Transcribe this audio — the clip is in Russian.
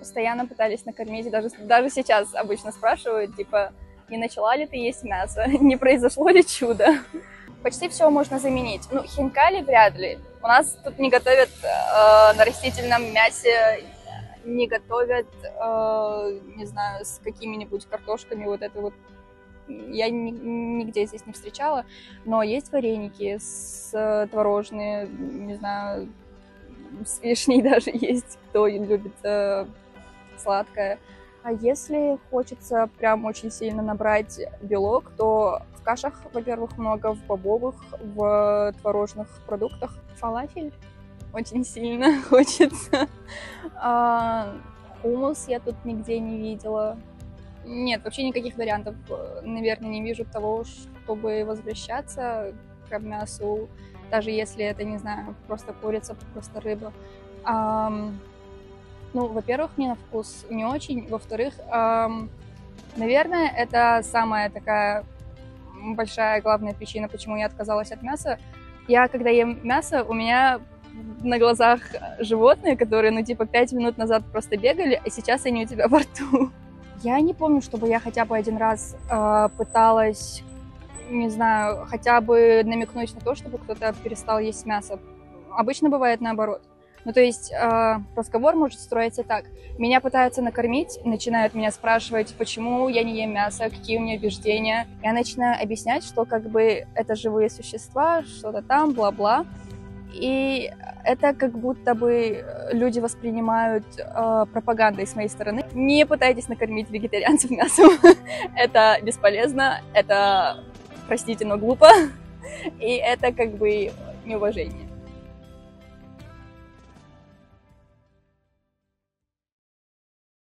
постоянно пытались накормить, даже сейчас обычно спрашивают, типа, не начала ли ты есть мясо, не произошло ли чудо. Почти все можно заменить. Ну, хинкали вряд ли. У нас тут не готовят на растительном мясе, не готовят, не знаю, с какими-нибудь картошками, вот это вот. Я нигде здесь не встречала, но есть вареники творожные, не знаю, с вишней даже есть, кто любит сладкое. А если хочется прям очень сильно набрать белок, то в кашах, во-первых, много, в бобовых, в творожных продуктах. Фалафель очень сильно хочется. Хумус я тут нигде не видела. Нет, вообще никаких вариантов, наверное, не вижу того, чтобы возвращаться к мясу, даже если это, не знаю, просто курица, просто рыба. Ну, во-первых, мне на вкус не очень, во-вторых, наверное, это самая такая большая, главная причина, почему я отказалась от мяса. Я, когда ем мясо, у меня на глазах животные, которые, ну, типа, 5 минут назад просто бегали, а сейчас они у тебя во рту. Я не помню, чтобы я хотя бы один раз пыталась, не знаю, хотя бы намекнуть на то, чтобы кто-то перестал есть мясо. Обычно бывает наоборот. Ну, то есть разговор может строиться так. Меня пытаются накормить, начинают меня спрашивать, почему я не ем мясо, какие у меня убеждения. Я начинаю объяснять, что как бы это живые существа, что-то там, бла-бла. И это как будто бы люди воспринимают пропагандой с моей стороны. Не пытайтесь накормить вегетарианцев мясом. Это бесполезно, это, простите, но глупо. И это как бы неуважение.